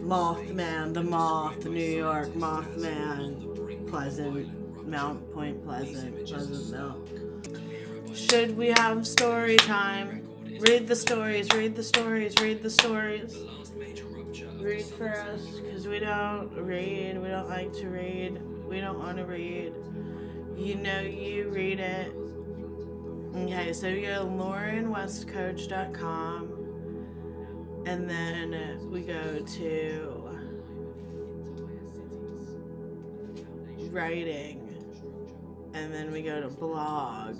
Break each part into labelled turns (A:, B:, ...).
A: Mothman, the Moth, New York, Mothman, Pleasant, Mount Point Pleasant, Pleasant Mount. Should we have story time? Read the stories, read the stories, read the stories. Read for us, because we don't read, we don't like to read, we don't want to read. You know you read it. Okay, so you go to laurenwestcoach.com, and then we go to writing, and then we go to blog.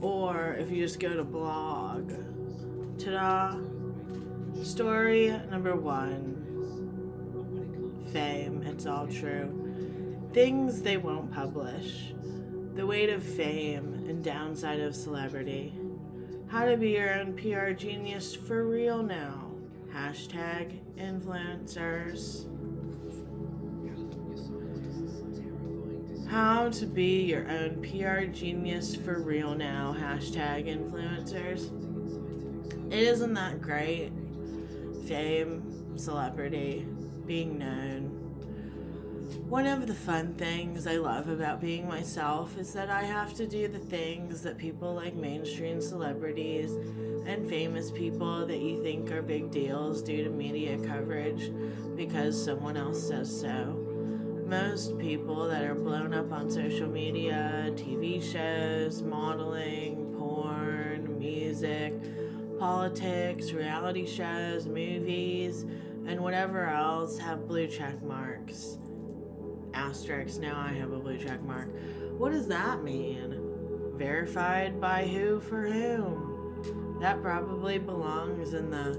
A: Or if you just go to blog, ta-da, story number 1, fame, it's all true. Things they won't publish. The weight of fame and downside of celebrity. How to be your own PR genius for real now. Hashtag influencers. How to be your own PR genius for real now. Hashtag influencers. It isn't that great. Fame, celebrity, being known. One of the fun things I love about being myself is that I have to do the things that people like mainstream celebrities and famous people that you think are big deals due to media coverage because someone else says so. Most people that are blown up on social media, TV shows, modeling, porn, music, politics, reality shows, movies, and whatever else have blue check marks. Asterisk, now I have a blue check mark. What does that mean? Verified by who for whom? That probably belongs in the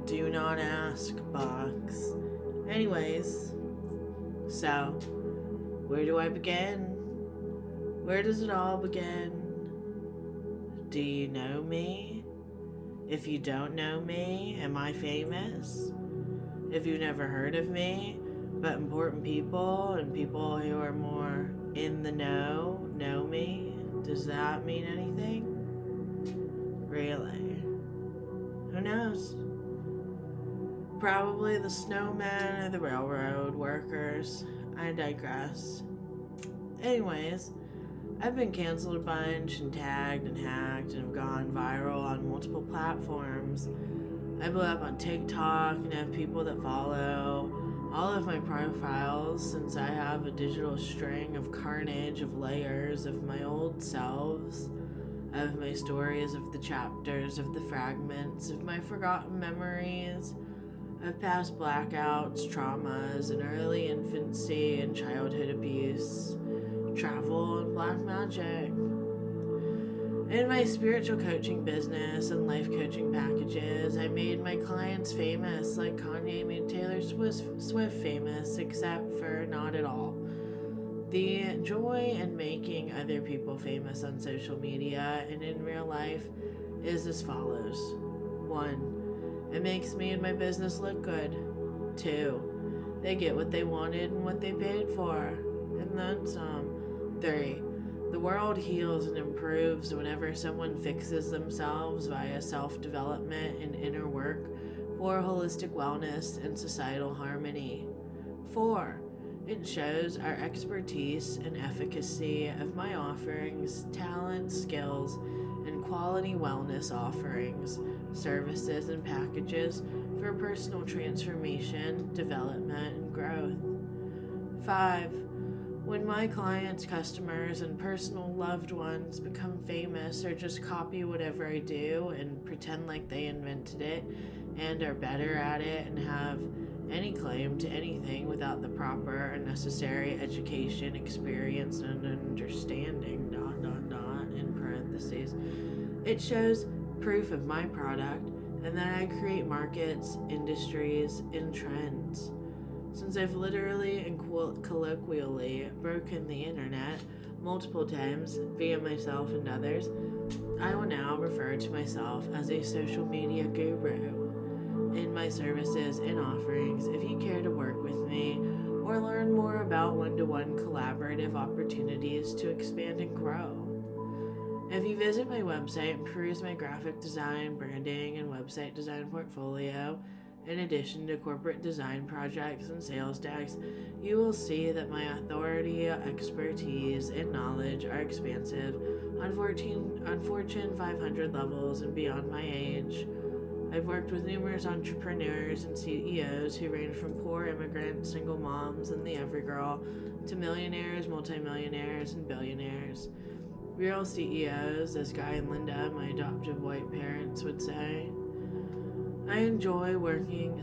A: do not ask box. Anyways, so where do I begin? Where does it all begin? Do you know me? If you don't know me, am I famous? If you've never heard of me, but important people and people who are more in the know me, does that mean anything? Really? Who knows? Probably the snowmen or the railroad workers. I digress. Anyways, I've been canceled a bunch and tagged and hacked and have gone viral on multiple platforms. I blew up on TikTok and have people that follow all of my profiles since I have a digital string of carnage of layers of my old selves, of my stories, of the chapters, of the fragments, of my forgotten memories, of past blackouts, traumas, and early infancy and childhood abuse, travel, and black magic. In my spiritual coaching business and life coaching packages, I made my clients famous like Kanye made Taylor Swift famous, except for not at all. The joy in making other people famous on social media and in real life is as follows. 1. It makes me and my business look good. 2. They get what they wanted and what they paid for, and then some. 3. The world heals and improves whenever someone fixes themselves via self-development and inner work for holistic wellness and societal harmony. 4. It shows our expertise and efficacy of my offerings, talents, skills, and quality wellness offerings, services, and packages for personal transformation, development, and growth. 5. When my clients, customers, and personal loved ones become famous or just copy whatever I do and pretend like they invented it and are better at it and have any claim to anything without the proper and necessary education, experience, and understanding, ... in parentheses, it shows proof of my product and that I create markets, industries, and trends. Since I've literally and colloquially broken the internet multiple times via myself and others, I will now refer to myself as a social media guru. In my services and offerings, if you care to work with me or learn more about one-to-one collaborative opportunities to expand and grow. If you visit my website and peruse my graphic design, branding, and website design portfolio, In addition to corporate design projects and sales decks, you will see that my authority, expertise, and knowledge are expansive on Fortune 500 levels and beyond my age. I've worked with numerous entrepreneurs and CEOs who range from poor immigrants, single moms, and the every girl to millionaires, multimillionaires, and billionaires. Real CEOs, as Guy and Linda, my adoptive white parents, would say. I enjoy working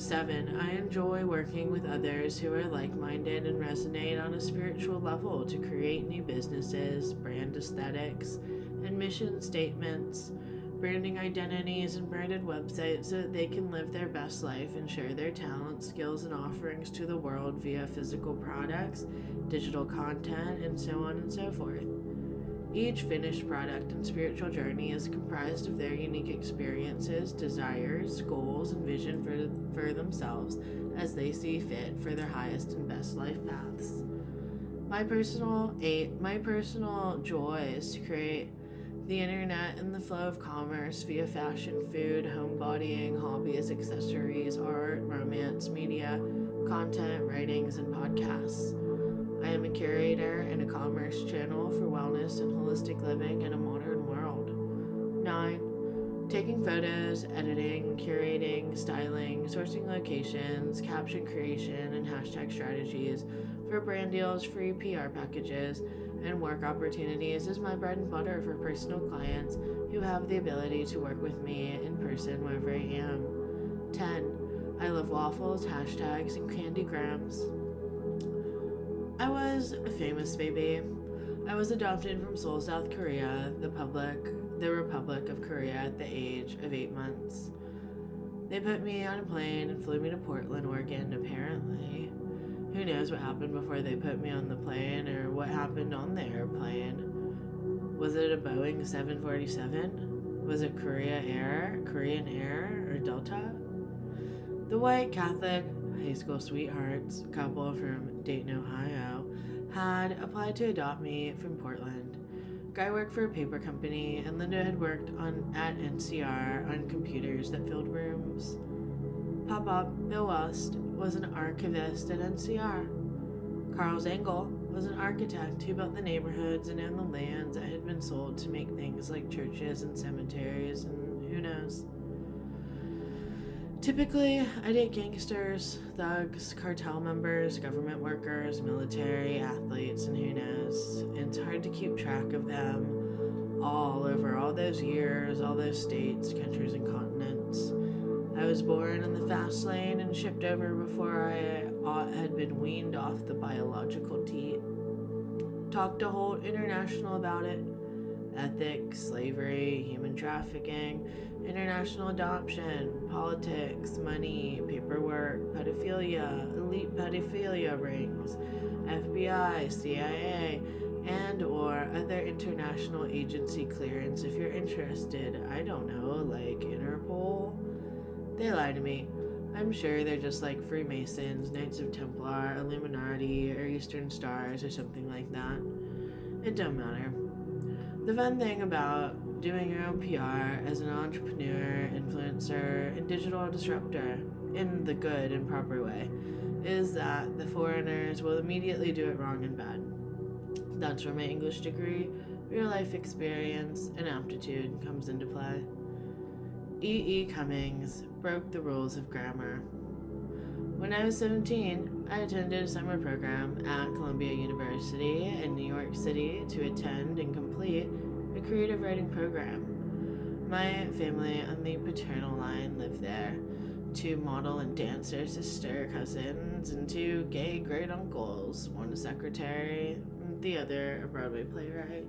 A: with others who are like-minded and resonate on a spiritual level to create new businesses, brand aesthetics, and mission statements, branding identities, and branded websites so that they can live their best life and share their talents, skills, and offerings to the world via physical products, digital content, and so on and so forth. Each finished product and spiritual journey is comprised of their unique experiences, desires, goals, and vision for themselves as they see fit for their highest and best life paths. My personal joy is to create the internet and the flow of commerce via fashion, food, homebodying, hobbies, accessories, art, romance, media, content, writings, and podcasts. I am a curator and a commerce channel for wellness and holistic living in a modern world. 9. Taking photos, editing, curating, styling, sourcing locations, caption creation, and hashtag strategies for brand deals, free PR packages, and work opportunities is my bread and butter for personal clients who have the ability to work with me in person wherever I am. 10. I love waffles, hashtags, and candygrams. I was a famous baby. I was adopted from Seoul, South Korea, the Republic of Korea, at the age of 8 months. They put me on a plane and flew me to Portland, Oregon, apparently. Who knows what happened before they put me on the plane or what happened on the airplane? Was it a Boeing 747? Was it Korean Air, or Delta? The white Catholic high school sweethearts couple from Dayton, Ohio, had applied to adopt me from Portland. Guy worked for a paper company, and Linda had worked at NCR on computers that filled rooms. Papa, Bill West, was an archivist at NCR. Carl Zangel was an architect who built the neighborhoods and owned the lands that had been sold to make things like churches and cemeteries, and who knows. Typically, I date gangsters, thugs, cartel members, government workers, military, athletes, and who knows. It's hard to keep track of them all over all those years, all those states, countries, and continents. I was born in the fast lane and shipped over before I had been weaned off the biological teat. Talked to Holt International about it. Ethics, slavery, human trafficking, international adoption, politics, money, paperwork, pedophilia, elite pedophilia rings, FBI, CIA, and or other international agency clearance if you're interested. I don't know, like Interpol? They lie to me. I'm sure they're just like Freemasons, Knights of Templar, Illuminati, or Eastern Stars, or something like that. It don't matter. The fun thing about doing your own PR as an entrepreneur, influencer, and digital disruptor, in the good and proper way, is that the foreigners will immediately do it wrong and bad. That's where my English degree, real life experience, and aptitude comes into play. E. Cummings broke the rules of grammar. When I was 17, I attended a summer program at Columbia University in New York City to attend and complete a creative writing program. My family on the paternal line lived there. 2 model and dancer sister cousins and 2 gay great uncles, one a secretary, the other a Broadway playwright.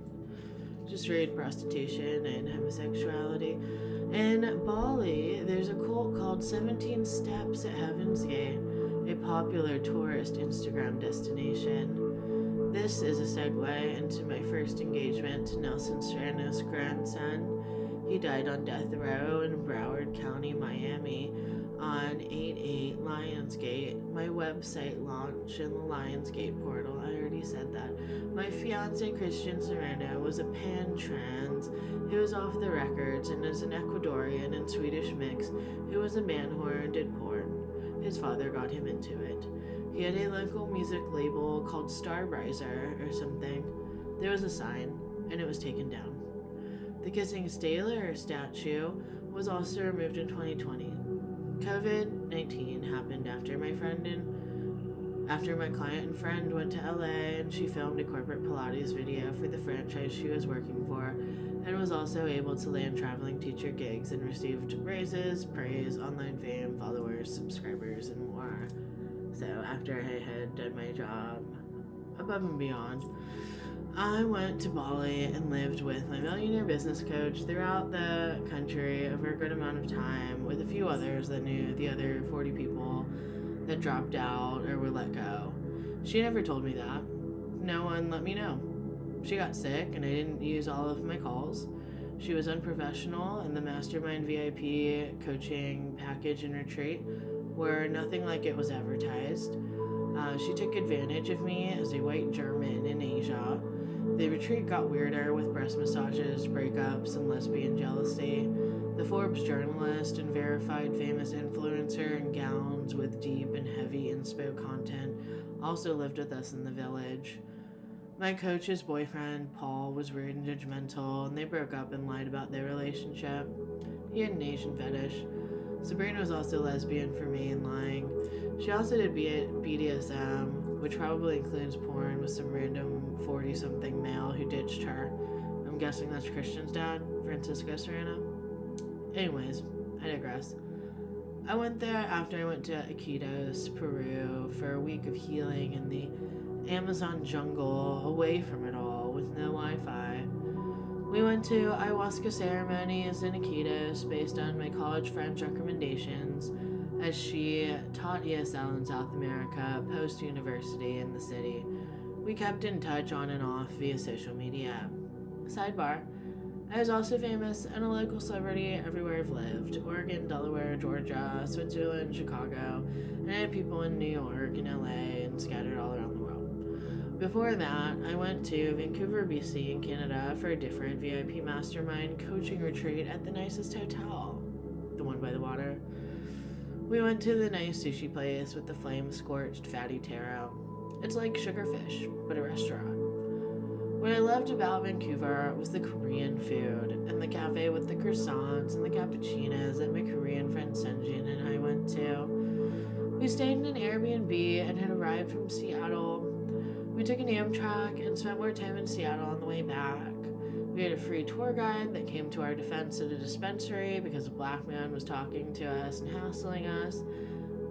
A: Just read prostitution and homosexuality. In Bali, there's a cult called 17 Steps at Heaven's Gate, a popular tourist Instagram destination. This is a segue into my first engagement to Nelson Serrano's grandson. He died on death row in Broward County, Miami, on 8/8 Lionsgate. My website launch in the Lionsgate portal. I already said that. My fiance Christian Serrano was a pan-trans who was off the records and is an Ecuadorian and Swedish mix who was a man whore and did porn. His father got him into it. He had a local music label called Starriser or something. There was a sign, and it was taken down. The Kissing Staler statue was also removed in 2020. COVID-19 happened after my client and friend went to LA, and she filmed a corporate Pilates video for the franchise she was working for, and was also able to land traveling teacher gigs and received raises, praise, online fame, followers, subscribers, and more. So after I had done my job above and beyond, I went to Bali and lived with my millionaire business coach throughout the country over a good amount of time, with a few others that knew the other 40 people that dropped out or were let go. She never told me that. No one let me know. She got sick and I didn't use all of my calls. She was unprofessional, and the Mastermind VIP coaching package and retreat were nothing like it was advertised. She took advantage of me as a white German in Asia. The retreat got weirder with breast massages, breakups, and lesbian jealousy. The Forbes journalist and verified famous influencer in gowns with deep and heavy inspo content also lived with us in the village. My coach's boyfriend, Paul, was rude and judgmental, and they broke up and lied about their relationship. He had an Asian fetish. Sabrina was also lesbian for me and lying. She also did BDSM, which probably includes porn with some random 40-something male who ditched her. I'm guessing that's Christian's dad, Francisco Serrano. Anyways, I digress. I went there after I went to Iquitos, Peru, for a week of healing in the Amazon jungle, away from it all, with no Wi-Fi. We went to ayahuasca ceremonies in Iquitos based on my college friend's recommendations, as she taught ESL in South America post-university in the city. We kept in touch on and off via social media. Sidebar, I was also famous and a local celebrity everywhere I've lived: Oregon, Delaware, Georgia, Switzerland, Chicago, and I had people in New York and LA and scattered all around the world. Before that, I went to Vancouver, BC in Canada for a different VIP mastermind coaching retreat at the nicest hotel, the one by the water. We went to the nice sushi place with the flame-scorched fatty taro. It's like Sugarfish, but a restaurant. What I loved about Vancouver was the Korean food, and the cafe with the croissants and the cappuccinos that my Korean friend Senjin and I went to. We stayed in an Airbnb and had arrived from Seattle. We took an Amtrak and spent more time in Seattle on the way back. We had a free tour guide that came to our defense at a dispensary because a black man was talking to us and hassling us.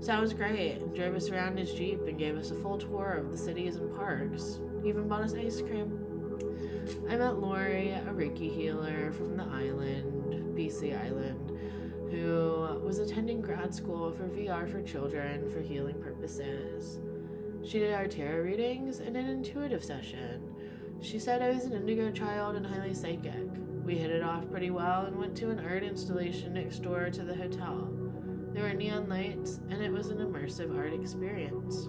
A: Sounds great, and drove us around his Jeep and gave us a full tour of the cities and parks. He even bought us ice cream. I met Lori, a Reiki healer from the island, BC Island, who was attending grad school for VR for children for healing purposes. She did our tarot readings and an intuitive session. She said I was an indigo child and highly psychic. We hit it off pretty well and went to an art installation next door to the hotel. There were neon lights, and it was an immersive art experience.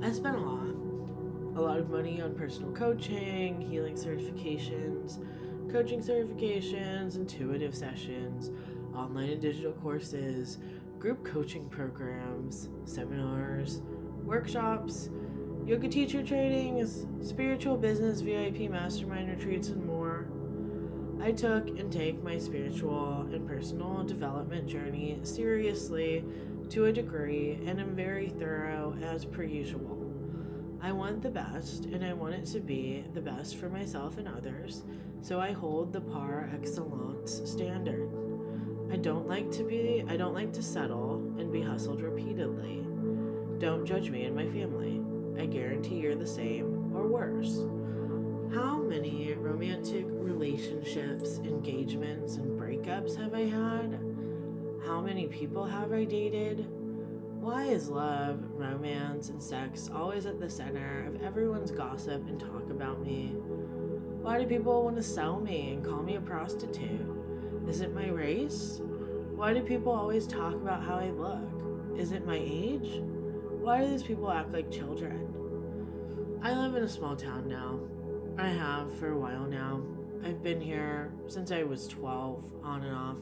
A: I spent a lot of money on personal coaching, healing certifications, coaching certifications, intuitive sessions, online and digital courses, group coaching programs, seminars, workshops, yoga teacher trainings, spiritual business VIP mastermind retreats, and more. I took and take my spiritual and personal development journey seriously to a degree, and am very thorough as per usual. I want the best, and I want it to be the best for myself and others, so I hold the par excellence standard. I don't like to settle and be hustled repeatedly. Don't judge me and my family. I guarantee you're the same or worse. How many romantic relationships, engagements, and breakups have I had? How many people have I dated? Why is love, romance, and sex always at the center of everyone's gossip and talk about me? Why do people want to sell me and call me a prostitute? Is it my race? Why do people always talk about how I look? Is it my age? Why do these people act like children? I live in a small town now. I have for a while now. I've been here since I was 12, on and off,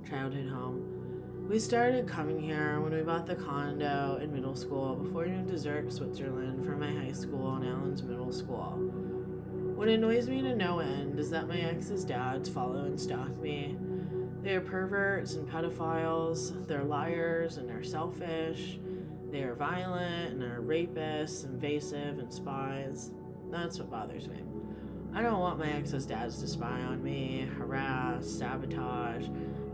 A: childhood home. We started coming here when we bought the condo in middle school before we moved to Zurich, Switzerland from my high school and Allen's middle school. What annoys me to no end is that my ex's dads follow and stalk me. They are perverts and pedophiles, they're liars and they're selfish, they are violent and they're rapists, invasive and spies. That's what bothers me. I don't want my ex's dads to spy on me, harass, sabotage,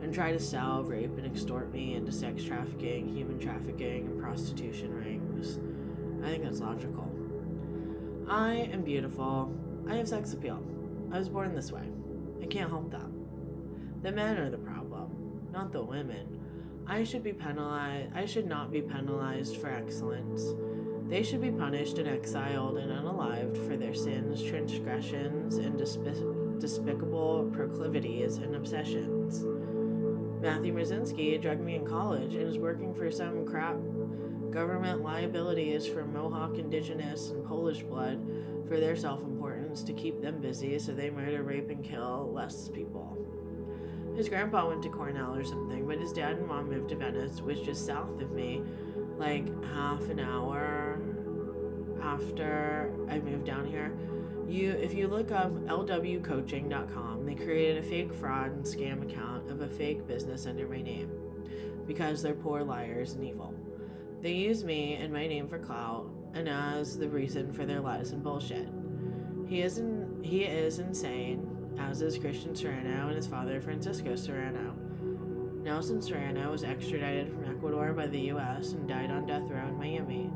A: and try to sell, rape, and extort me into sex trafficking, human trafficking, and prostitution rings. I think that's logical. I am beautiful. I have sex appeal. I was born this way. I can't help that. The men are the problem, not the women. I should not be penalized for excellence. They should be punished and exiled and unalived for their sins, transgressions, and despicable proclivities and obsessions. Matthew Brzezinski drugged me in college and is working for some crap government liabilities for Mohawk, Indigenous, and Polish blood for their self-importance to keep them busy so they murder, rape, and kill less people. His grandpa went to Cornell or something, but his dad and mom moved to Venice, which is south of me, like half an hour after I moved down here. If you look up lwcoaching.com, they created a fake fraud and scam account of a fake business under my name because they're poor liars and evil. They use me and my name for clout and as the reason for their lies and bullshit. He is insane, as is Christian Serrano and his father Francisco Serrano. Nelson Serrano was extradited from Ecuador by the U.S. and died on death row in Miami.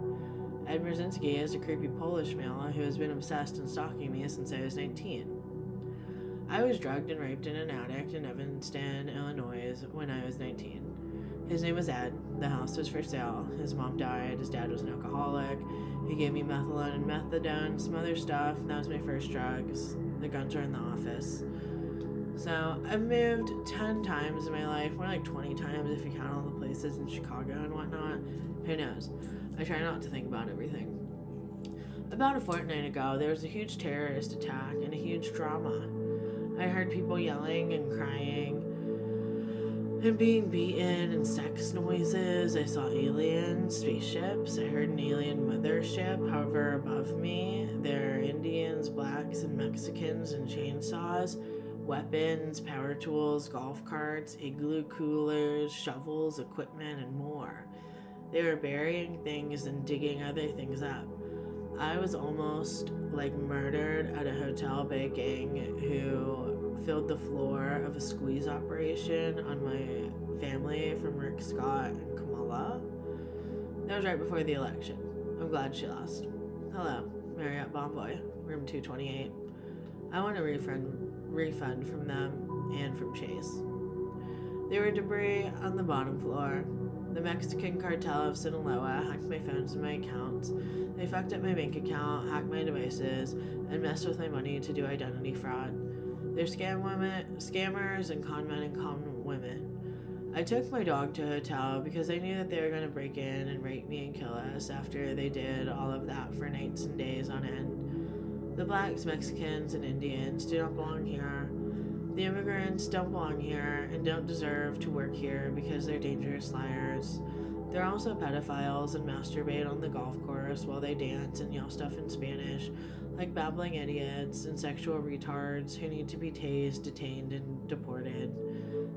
A: Ed Brzezinski is a creepy Polish male who has been obsessed and stalking me since I was 19. I was drugged and raped in an attic in Evanston, Illinois when I was 19. His name was Ed. The house was for sale. His mom died. His dad was an alcoholic. He gave me methadone and methadone, some other stuff. That was my first drugs. The guns were in the office. So I've moved 10 times in my life, more like 20 times if you count all the places in Chicago and whatnot. Who knows? I try not to think about everything. About a fortnight ago, there was a huge terrorist attack and a huge drama. I heard people yelling and crying and being beaten and sex noises. I saw aliens, spaceships. I heard an alien mothership hover above me. There are Indians, blacks, and Mexicans and chainsaws, weapons, power tools, golf carts, igloo coolers, shovels, equipment, and more. They were burying things and digging other things up. I was almost like murdered at a hotel by a gang who filled the floor of a squeeze operation on my family from Rick Scott and Kamala. That was right before the election. I'm glad she lost. Hello, Marriott Bomboy, room 228. I want a refund from them and from Chase. There were debris on the bottom floor. The Mexican cartel of Sinaloa hacked my phones and my accounts. They fucked up my bank account, hacked my devices, and messed with my money to do identity fraud. They're scammers and con men and con women. I took my dog to a hotel because I knew that they were going to break in and rape me and kill us after they did all of that for nights and days on end. The blacks, Mexicans, and Indians do not belong here. The immigrants don't belong here and don't deserve to work here because they're dangerous liars. They're also pedophiles and masturbate on the golf course while they dance and yell stuff in Spanish, like babbling idiots and sexual retards who need to be tased, detained, and deported.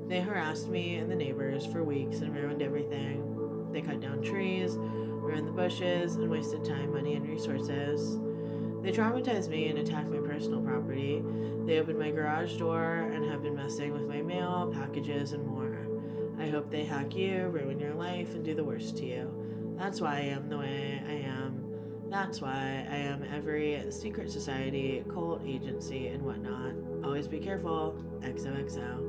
A: They harassed me and the neighbors for weeks and ruined everything. They cut down trees, ruined the bushes, and wasted time, money, and resources. They traumatized me and attacked my personal property. They opened my garage door and have been messing with my mail, packages, and more. I hope they hack you, ruin your life, and do the worst to you. That's why I am the way I am. That's why I am every secret society, cult, agency, and whatnot. Always be careful. XOXO.